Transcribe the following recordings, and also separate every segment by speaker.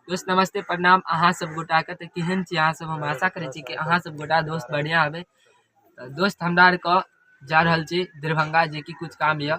Speaker 1: दोस्त नमस्ते प्रणाम अहाँ सब गोटा के। केहन छी अहाँ सब? हम आशा करै छी कि अहाँ सब गोटा दोस्त बढ़िया हेबै। दोस्त हमरा आर के जा रहल छी दरभंगा, जे कि कुछ काम यऽ,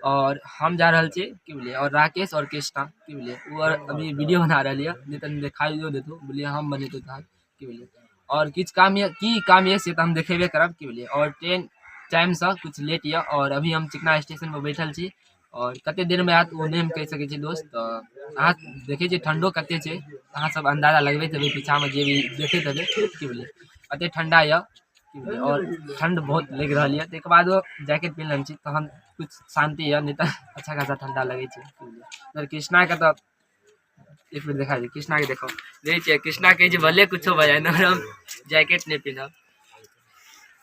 Speaker 1: और हम जा रहल छी की बोलिए, और राकेश और कृष्णा की बोलिए वो अभी वीडियो बना रहा है, नहीं तो दिखाई देतो बोलिए हम बने तो की बोलिए, और किछ काम ये की काम ये से तो हम देखेबे करब की बोलिए। और ट्रेन टाइम से कुछ लेट ये, और अभी हम चिकना स्टेशन पर बैठल छी, और कते देर में आयत वो नहीं हम कह सकै छी दोस्त। अहाँ देखे छी ठंडो कते छै, अहाँ सब अंदाजा लगबैत हेबै पीछा में जे भी देखैत हेबै की बोलिए, कते ठंडा ये की बोलिए, और ठंड बहुत लग रहा है। तक बाद जैकेट पिन छी तहन कुछ शांति है, नहीं तो अच्छा खासा ठंडा लगे की बोलिए। कृष्णा के तो एक मिनट देखा कृष्णा के देखो नहीं कृष्णा के भले कुछ बजाय न हम जैकेट नहीं पिनब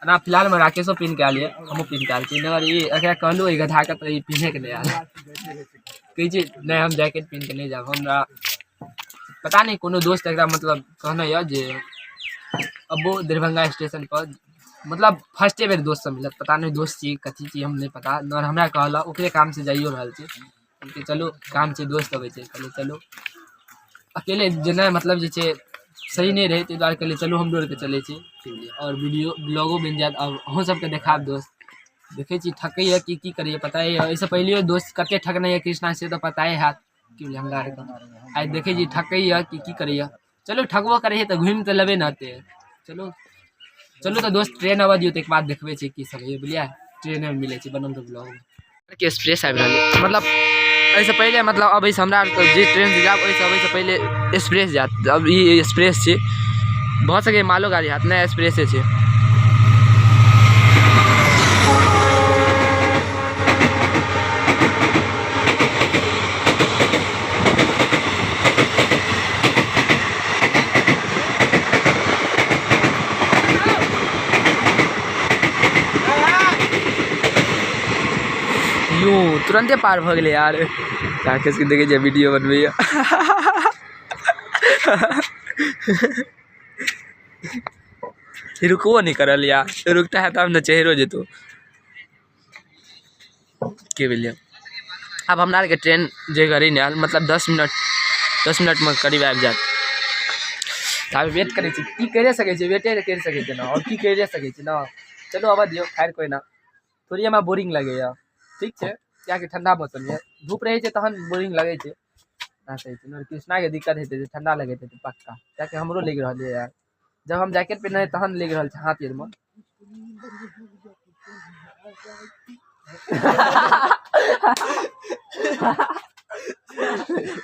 Speaker 1: ना। फिलहाल में राकेशो पिन के आलिए, हमू पिन के आल छी, मगर ये अगर कहलू गधा के तो ये पिन्हे के नहीं आल कही छी नहीं हम जैकेट पिन के नहीं जाब। हमरा पता नहीं कोनो दोस्त एक मतलब कहना है जे अब वो दरभंगा स्टेशन पर मतलब फर्स्टे बेर दोस्त सब मिलत, पता नहीं दोस्त छी कथी छी हम नहीं पता, और हमरा कहला ओकरे काम से जाइयो रहल छी कि चलो काम से दोस्त अबै छै, कहलिए चलो अकेले जेना मतलब जे छै सही नहीं रहे, ताहि दुआरे कहलिए चलो हम दौड़ के चले छी और वीडियो ब्लॉगो बन जात। अब अहूँ सबके देखाब दोस्त, देखे छी ठकै की करिए पता है, इससे पहले दोस्त कते ठकने है कृष्णा से तो पता है हाथ की बोलिए हमरा आइ देखे छी ठकै की करिए। चलो ठकबो करे तो घूम तो लेबे नते, चलो चलो तो दोस्त ट्रेन आवा दियो, एक बात देखबे छी की सब है बुझलिए, ट्रेन में मिले छी बनल तो ब्लॉग के एक्सप्रेस आबि रहल मतलब ऐसे पहले मतलब अब हमरा जे ट्रेन से जाब ओइसे पहले एक्सप्रेस जात, अब ये एक्सप्रेस छे बहुत सके मालो गाड़ी हाथ ना एक्सप्रेसे छे। यूँ तुरंते पार भ गए यार, राकेश के देखे वीडियो बनबे रुकबो नहीं करल यार, रुकता है तब न चेहरो जेतो के बोलिए। अब हमरा के ट्रेन जे गाड़ी नहीं आल मतलब 10 मिनट में करीब आबि जात, तब वेट करे छी की करे सके छी, वेटे कर सके छी ना, और की करे सके छी ना। चलो आवा दियो खैर कोई ना, थोड़ी हमरा बोरिंग लगे या ठीक है, क्या कि ठंडा मौसम है, धूप रहे तहन बोरिंग लगे छै ना, सही छै। कृष्णा के दिक्कत है ठंडा लगे थे पक्का, क्या कि हमरो लग रहा है यार, जब हम जैकेट पहने तहन लग रहा है हाथ में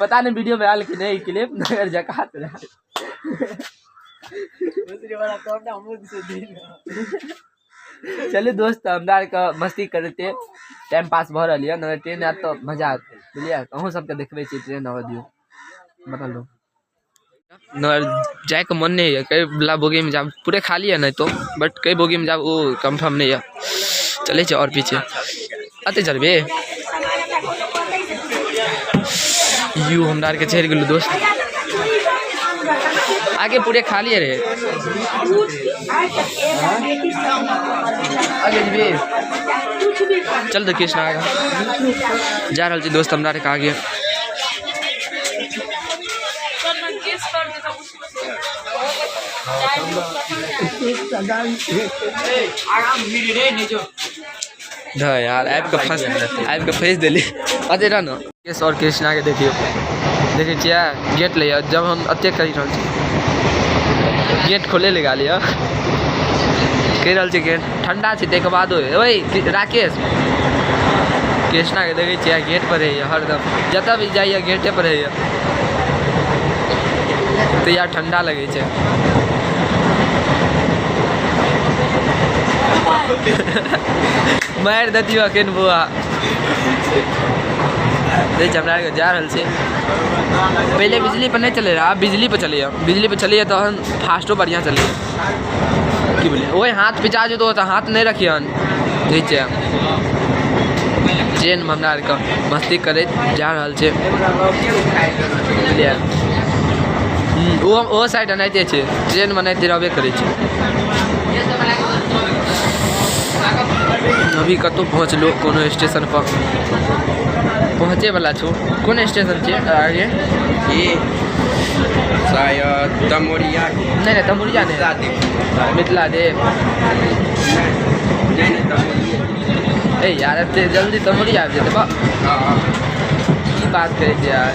Speaker 1: पता नहीं वीडियो में आल कि नहीं क्लिप नगर जकात चलिए दोस्त हमरा का मस्ती करते टाइम पास भ रही है, न ट्रेन आत तो मजा आत बुझलिए। अहूँ सबके देखबे छी ट्रेन आवा दियो बता लो न जाए के मन नहीं है, कई बला बोगी में जाब पूरे खाली है नहीं तो, बट कई बोगी में जाब वो कंफर्म नहीं है। चले छ और पीछे अते चलबे यू हमरा के चढ़ गेलू दोस्त, आगे पूरे खाली है रे आगे जबे चल तो कृष्णा आगे जा रहल छी दोस्त हमरा के आगे। यार ऐप का फंस दिली अते रह न केस और कृष्णा के देखियो देखे छिया गेट ले जब हम अते करी रहल छी गेट खोले लगा लिया कह रहल छी गेट ठंडा छै देख बाद ओए राकेश कृष्णा के देखे छिया गेट पर है हरदम जतऽ भी जाइए गेटे पर है तो यार ठंडा लगे छै मार दतियो अखन बुआ हमरा जा रहल छै। पहले बिजली पर नहीं चले रहा, बिजली पर चलिए तो हम फास्टो बढ़िया चलिए की बोलिए। वही हाथ पिचा जो तो हाथ नहीं रखिए ठीक है। ट्रेन में हमरा आर के मस्ती करे जा रहल छै बुझलिए, वो साइड एनाहिते छै ट्रेन में एनाहिते रहबे करे छै। अभी कतौ पहुँचलो कोनो स्टेशन पर पहुँचे वाला छो, कौन स्टेशन छे आगे ये
Speaker 2: शायद तमोरिया
Speaker 1: नहीं तमोरिया नहीं मिथिला देव ए यार ते जल्दी तमोरिया आबि जेतै की बात करे छै यार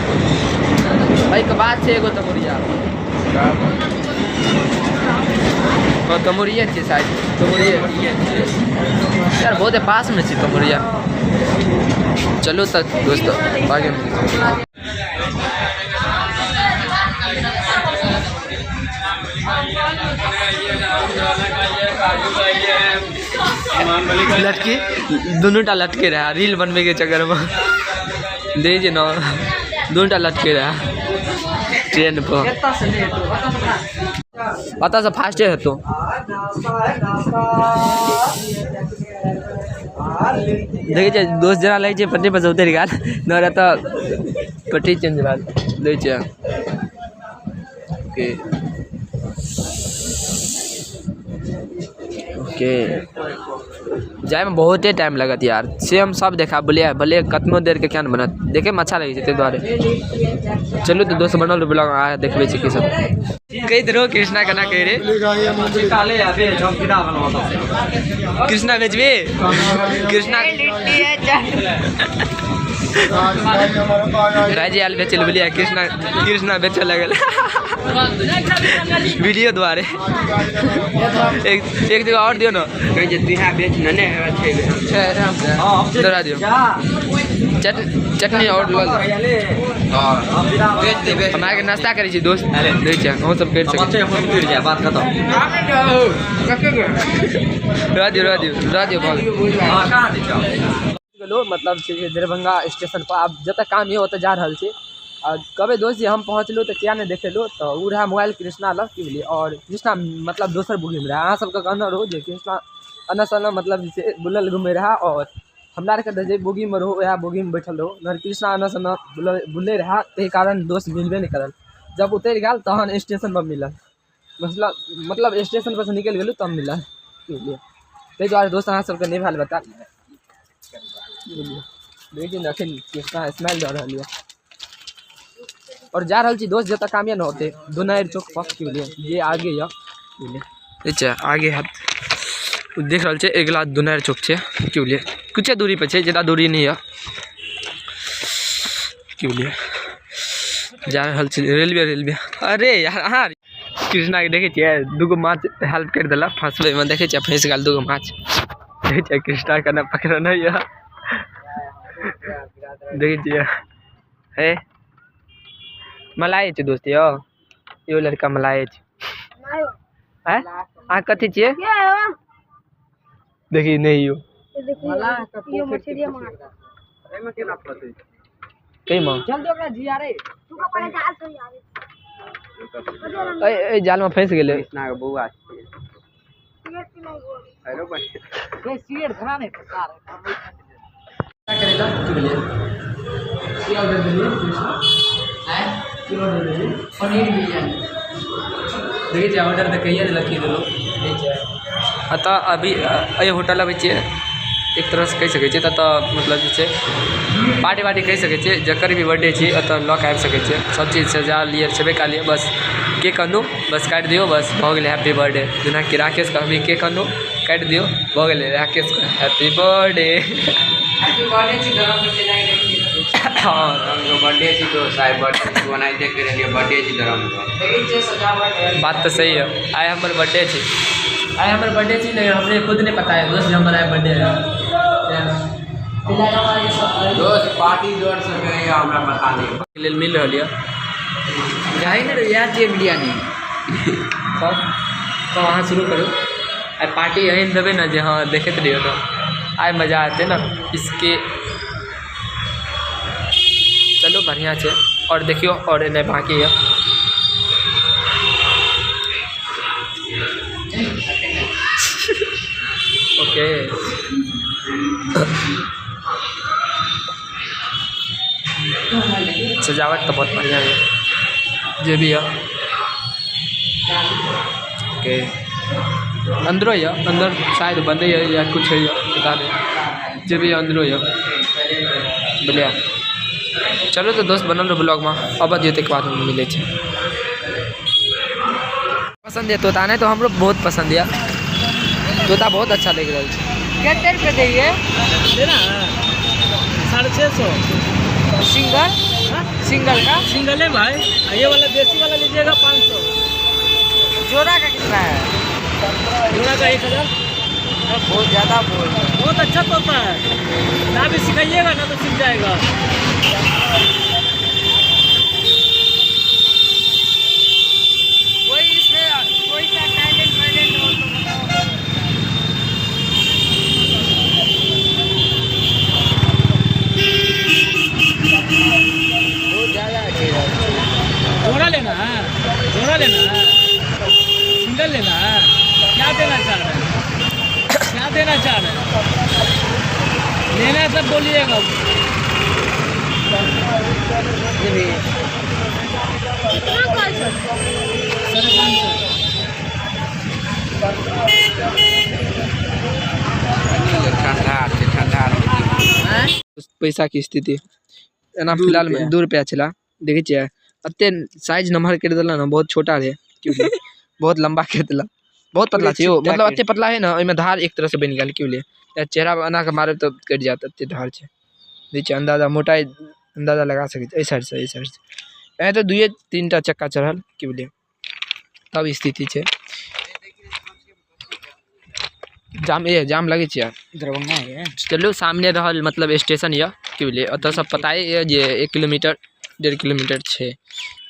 Speaker 1: भाई के बात छै एगो तमोरिया तमोरिया छै शायद तमोरिया यार बहुत पास में छै तमोरिया चलो तक दोस्तों आगे लटके दोनों टा लटके रहा रील बनवे के चक्कर में दे जे ना दोनों टा लटके रहा ट्रेन पर पता से फास्टे है तो देखिए दोस्त जना लगे पट्टी पर से उतर गया न तो पट्टी चेंज ले ओके ओके जाए में बहुत टाइम लगत यार से हम सब देखा बोलिए भले कतनो देर के क्या बनत देखे में अच्छा लगे ताहि दुआरे चलू तो दोस्त बनल ब्लॉग आ देखबे छी की सब कही दरो कृष्णा केना कह रे कृष्णा बेचबे कृष्णा राजी आल बेचल बोलिए कृष्णा बेचे लगल वीडियो द्वारे एक जगह और दियो ना डरा दियो चटनी और हमारे नाश्ता करी छी दोस्त हम सब कर सके बात खत्म मतलब दरभंगा स्टेशन पर आप जब काम ये होता जा रहा है कभी दोस्त जी हम पहुँचलूँ तो क्या नहीं देखेलूँ तो वो रहा मोबाइल कृष्णा लग की बोलिए और कृष्णा मतलब दोसर बुगी में रहा अहाँ सबके कहना रहो जे कृष्णा अना सना मतलब जैसे बुलल घूमे रहा और हमरा जे बोगी में रहो वह बोगी में बैठल रहो मगर कृष्णा अना सना बुले रहा तही कारण दोस्त मिलबे नहीं करल जब उतर गया तहन स्टेशन पर मिलल मतलब स्टेशन पर से निकल गलू तब मिलल तही दुआरे दोस्त अहाँ सबके नहीं भेल बता देखिए अखन कृष्णा स्माइल दे रहा है और जा रहा छी दोस्त जब काम न होते दुनायर चौक पर की बोलिए ये आगे या अच्छा आगे हाथ देख रहा है अगला दुनायर चौक है की बोलिए कुछ दूरी पर है ज़्यादा दूरी नहीं है की बोलिए जा रहा रेलवे अरे यार हाँ कृष्णा के देखे दूगो माछ हेल्प कर दिला फंसबे में देखे फंस गल दूगो माछ देखे कृष्णा के ना पकड़ नहीं है देखिए है मलाए छे दोस्त यो लड़का मलाए छे आ कथी छे देखी नहीं यो कई मां जल्दी ओकरा जिया रे तू का पहले जाल से यार ए जाल में फंस गेले कृष्णा के बौआ हेलो भाई ए सीएट धरा नहीं पता रे क्या करेगा की बोलिए की ऑर्डर दिए कृष्णा है की ऑर्डर दिए पनीर बिरयानी देखिए ऑर्डर तो कहिए लखी दो अतः अभी अ होटल अबै छियै एक तरह से कह सकै छियै तो मतलब जे पार्टी वार्टी कह सकै छियै जकर भी बर्थडे छै अतः लऽ के आबि सकै छियै सब चीज सजा लिए छेबे कालिए बस केक आनू बस काटि दियौ बस भऽ गेलै हैप्पी बर्थडे जेना कि राकेश के अभी केक आनू काटि दियौ भऽ गेलै राकेश के हैप्पी बर्थडे छी गरम में चला के हां हमरो बर्थडे छी तो साइड बर्थडे बनाई देख के लिए बर्थडे छी गरम में देखै सजावट बात तो सही है आइ हमर बर्थडे छी आइ हमर बर्थडे छी लेकिन हमरे खुद नहीं पता है दोस्त हमारा बर्थडे है दोस्त पार्टी जोड़ सके या हमरा बता दे लेल मिल रहल है जाहि ने यार जे बिरयानी सब तो वहाँ शुरू करो आई पार्टी यहीं देवे ना जे हाँ देखते रहियो ना आइ मजा आते ना इसके चलो बढ़िया है और देखियो और नहीं बाकी है ओके सजावट तो बहुत बढ़िया है जो भी है ओके अंदरो है अंदर शायद बंदे है या कुछ है बता दे जो भी अंदरो है बढ़िया चलो तो दोस्त बनल रहो ब्लॉग में, अब जेते के बाद मिले छे। पसंद है तोता ने, तो हमरो बहुत पसंद है तोता, बहुत अच्छा लग रहा है। कितने रुपये देंगे?
Speaker 2: देना 650
Speaker 1: सिंगल। सिंगल का
Speaker 2: सिंगल है भाई, ये वाला देसी वाला लीजिएगा 500।
Speaker 1: जोड़ा का कितना है?
Speaker 2: जोड़ा का 1000।
Speaker 1: बहुत ज़्यादा बोल रहे हैं।
Speaker 2: बहुत अच्छा तोता है, ना भी सिखाइएगा ना तो सीख जाएगा।
Speaker 1: कोई इसमें कोई सा टैलेंट वैलेंट हो तो बताओ। बहुत ज़्यादा
Speaker 2: जोड़ा लेना है, जोड़ा लेना है, सिंगल लेना है, क्या देना चाह रहे हैं, क्या देना चाह रहे हैं? लेना है सब बोलिएगा।
Speaker 1: पैसा की स्थिति एना फिलहाल में 2 रुपया छला, देखे छियै अते साइज नम्हर कर दिला ना, बहुत छोटा रहे क्यों बहुत लंबा कर दिला, बहुत पतला छै यो, मतलब अते पतला है ना, ओइमे धार एक तरह से बन गेल क्यों ले, चेहरा बना के मारे तो कट जात, अते धार छै। देखिए अंदाजा मोटाई अंदाजा लगा सके ए साइड से, ए साइड से ए तो 2-3 टा चक्का चढ़ल क्यों ले, तब स्थिति छै। जाम लगे छै
Speaker 2: दरभंगा है।
Speaker 1: चलो सामने रहल मतलब स्टेशन या क्यों ले, अत सब पता है जे 1 किलोमीटर 1.5 किलोमीटर छै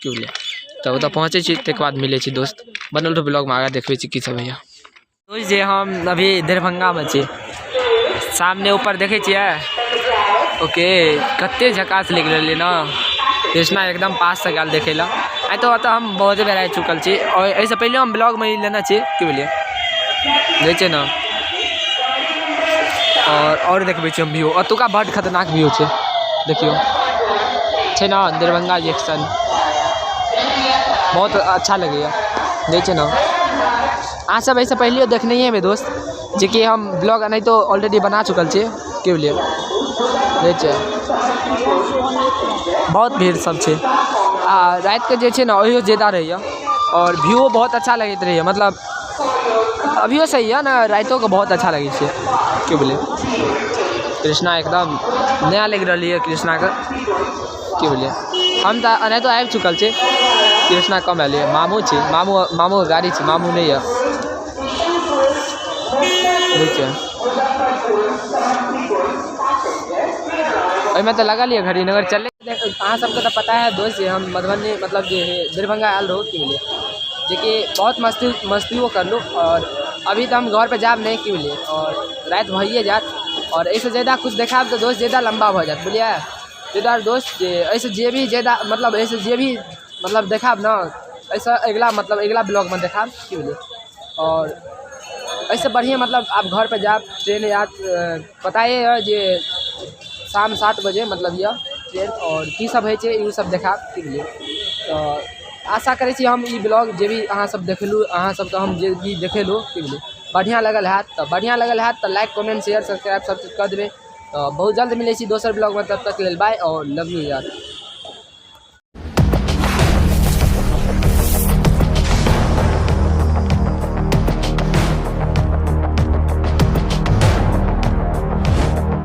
Speaker 1: क्यों ले, तो ओतऽ पहुँचे छी, तक बाद मिले छी दोस्त। बनल रहो ब्लॉग में, आगा देखबे छी की सब है। दोस्त जे हम अभी दरभंगा में छी, सामने ऊपर देखे छियै, ओके कते झकास लग रही ना, कृष्णा एकदम पास से गल देखे ला। आई तो हम बहुत बेर आ चुकल छी, और ऐसे पहले हम ब्लॉग में लेना छी क्यों लिए देखे ना, और देखबे छी हम व्यू, अतुका बड़ खतरनाक व्यू छै, देखियो छै ना दरभंगा जंक्शन, बहुत अच्छा लगेगा देखे ना। अहाँ सब ऐसे पहले देखने ही है दोस्त, जे कि हम ब्लॉग नहीं तो ऑलरेडी बना चुकल छी क्यों लिए देखे, बहुत भीड़ सब छै, रात के जे छै ना ओहियो ज्यादा रहिए, और व्यू बहुत अच्छा लगते रहिए, मतलब अभियो सही है ना, रातों को बहुत अच्छा लगे छै क्यों बोले। कृष्णा एकदम नया लग रही है, कृष्णा का क्यों बोले, हम तो नहीं तो आबि चुकल छे, कृष्णा कम आयल है, मामू छे, मामू के गाड़ी छे, मामू नहीं है देखिए। ओहिमे तो लगल है घड़ी नगर चले, अहाँ सबके तो पता है दोस्त, हम मधुबनी मतलब जे दरभंगा आयल रहो क्यों बोले, जे कि बहुत मस्तियों कर लो, और अभी तो हम घर पे जाब नहीं क्यों लिए, और रात भइए जात, और ऐसे ज़्यादा कुछ देखा तो दोस्त ज़्यादा लंबा हो जात बोलिए, इधर दोस्त ऐसे जे भी ज़्यादा मतलब ऐसे जे भी मतलब देखा ना, ऐसा अगला मतलब अगला ब्लॉग में देखा क्यों लिए, और ऐसे बढ़िया मतलब आप घर पे जाब ट्रेन याद पता है जे शाम 7 बजे मतलब यह ट्रेन, और की सब है ये सब देखा क्यों लिए। तो आशा करे छी हम ई ब्लॉग जे भी अहाँ सब देखलू, अहाँ सब तो हम जे भी देखेलू ठीक है, बढ़िया लगल है तो लाइक कमेंट शेयर सब्सक्राइब सब चीज कर देवे। तो बहुत जल्द मिले छी दोसर ब्लॉग में, तब तक लेल बाय और लव यू यार।